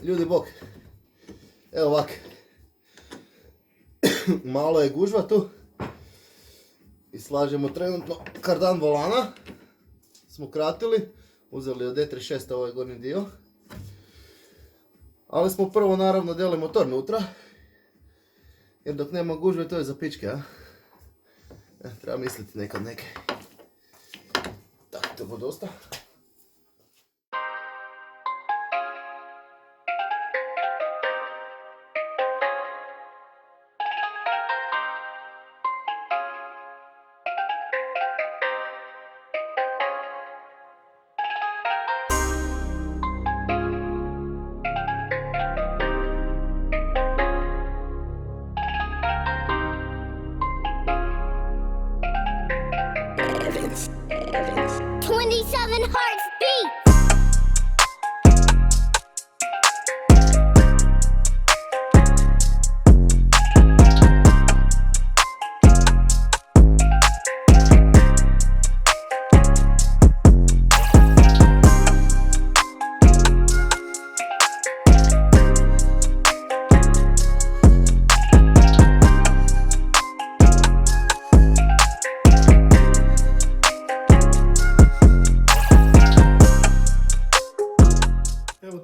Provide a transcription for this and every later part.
Ljudi bok, evo ovak, malo je gužva tu i slažemo trenutno kardan volana, smo kratili, uzeli od D36 ovaj gornji dio, ali smo prvo naravno deli motor nutra, jer dok nema gužve to je za pičke, a? Treba misliti nekad neke. Tako, to bo dosta. Hearts beat.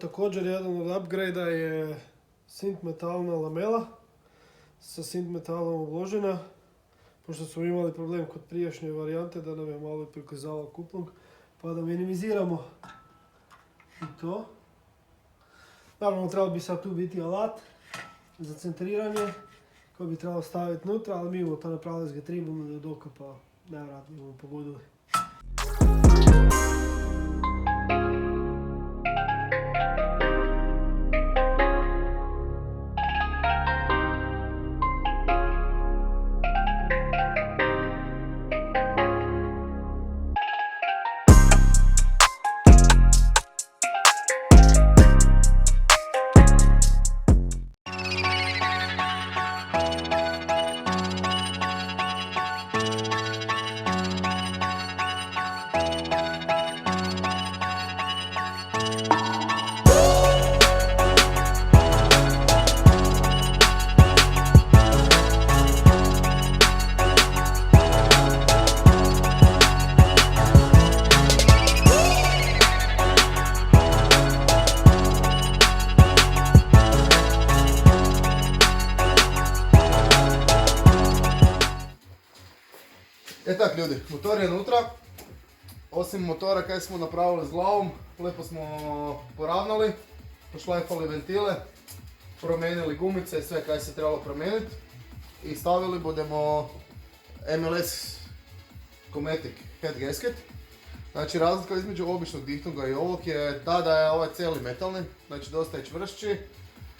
Također jedan od upgrade-a je synth metalna lamela sa synth metalom obložena, pošto smo imali problem kod prijašnje varijante da nam je malo priklizavao kuplung, pa da minimiziramo i to. Naravno trebalo bi sad tu biti alat za centriranje koji bi trebalo staviti nutra, ali mi imamo to napravili s Getribom od oka, pa nevjerojatno imamo pogodili. Tak ljudi, motor je unutra, osim motora kaj smo napravili s glavom, lijepo smo poravnali, pošlajfali ventile, promijenili gumice i sve kaj se trebalo promijeniti i stavili budemo MLS Cometic head gasket. Znači razlika između običnog dihtunga i ovog je ta da je ovaj cijeli metalni, znači dosta je čvršći,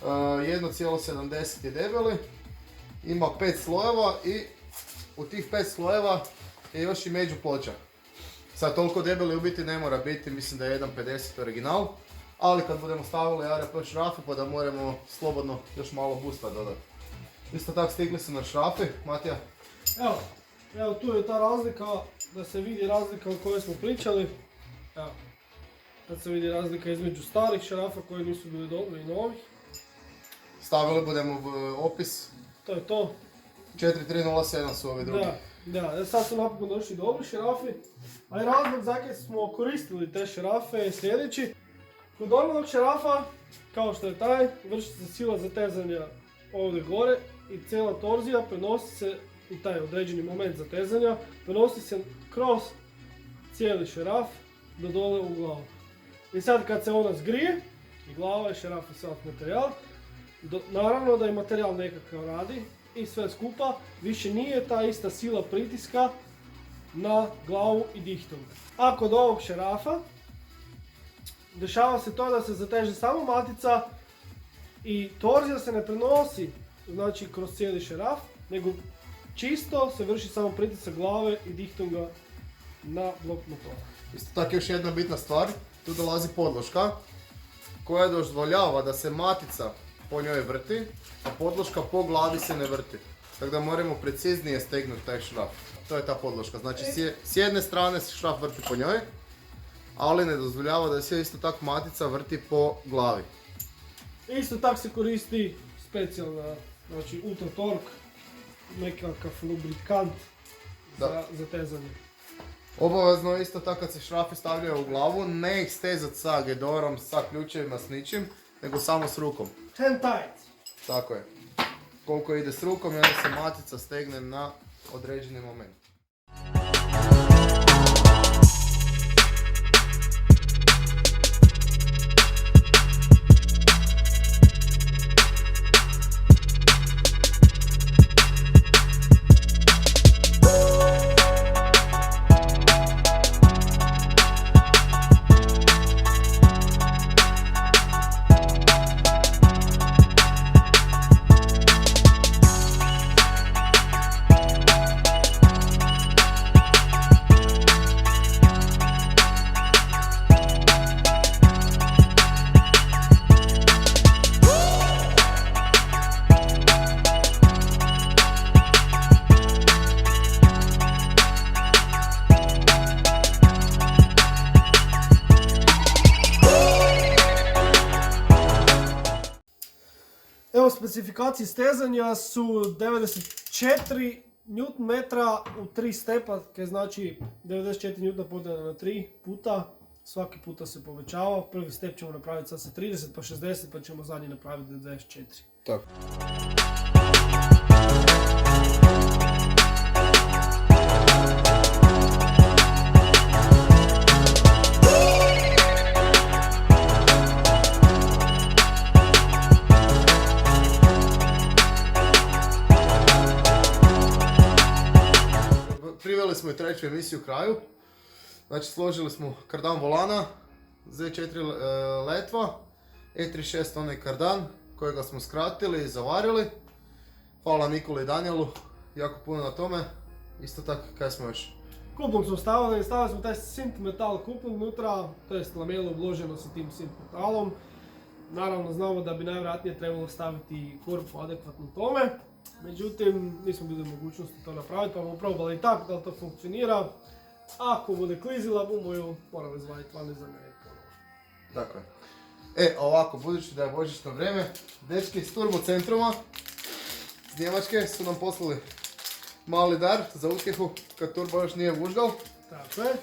1,70 je debeli, ima 5 slojeva i u tih 5 slojeva je još i među ploča. Sad toliko debeli u biti ne mora biti, mislim da je 1,50 original, ali kad budemo stavili RP šrafe pa da moramo slobodno još malo boosta dodati. Isto tako stigli su na šrafi, Matija. Evo tu je ta razlika, da se vidi razlika o kojoj smo pričali. Evo, sad se vidi razlika između starih šrafa koji nisu bili dobri i novih. Stavili budemo opis. To je to. 4307 su ovi drugi. Da, sad su napokon došli dobri šrafi, a i razlog zakaj smo koristili te šrafe je sljedeći. Kod onog šrafa, kao što je taj, vrši se sila zatezanja ovdje gore i cijela torzija prenosi se, i taj određeni moment zatezanja, prenosi se kroz cijeli šraf do dole u glavu. I sad kad se ona zgrije, i glava i šraf i sav materijal, naravno da i materijal nekakav radi, i sve skupa, više nije ta ista sila pritiska na glavu i dihtung. A kod ovog šerafa dešava se to da se zateže samo matica i torzija se ne prenosi, znači kroz cijeli šeraf, nego čisto se vrši samo pritisak glave i dihtunga na blok motora. Isto tako još jedna bitna stvar, tu dolazi podloška koja dozvoljava da se matica po njoj vrti, a podloška po glavi se ne vrti. Tako da moramo preciznije stegnuti taj šraf. To je ta podloška. Znači s jedne strane se šraf vrti po njoj, ali ne dozvoljava da se isto tako matica vrti po glavi. Isto tako se koristi specijalna, znači Ultra Torque, nekakav lubrikant za tezanje. Obavezno isto tako kad se šrafi stavljaju u glavu, ne ih stezat sa gedorom, sa ključevima, s ničim, nego samo s rukom. Hand tight. Tako je. Koliko ide s rukom i onda se matica stegne na određeni moment. Evo, specifikacije stezanja su 94 Nm u 3 stepa, znači 94 Nm podijeljeno na 3 puta. Svaki puta se povećava, prvi step ćemo napraviti sad sa 30, pa 60, pa ćemo zadnji napraviti 94. Tako. Priveli smo i treću emisiju kraju. Znači složili smo kardan volana, Z4 letva, E36 onaj kardan kojega smo skratili i zavarili. Hvala Nikoli i Danielu jako puno na tome. Isto tako, kaj smo još? Kuplung smo stavili smo taj sint metal kuplung unutra, to jest lamelu obloženo sa tim sint metalom. Naravno znamo da bi najvjerojatnije trebalo staviti korpu adekvatno tome. Međutim, nismo bili u mogućnosti to napraviti, pa bomo probali i tako da li to funkcionira. Ako bude klizila, bomo ju morali izvaditi van i zamijeniti ponovo. Tako je. Ovako, budući da je božićno vrijeme, dečki s Turbo Centruma iz Njemačke su nam poslali mali dar za utjehu kad turbo još nije vužgal. Tako je.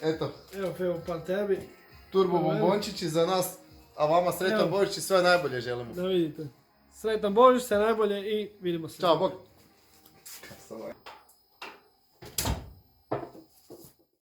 Eto. Evo Fevo, par tebi. Turbo bombončići za nas, a vama sretan Božić i sve najbolje želimo. Da vidite. Sretan Božić, sve najbolje i vidimo se. Ćao, bok.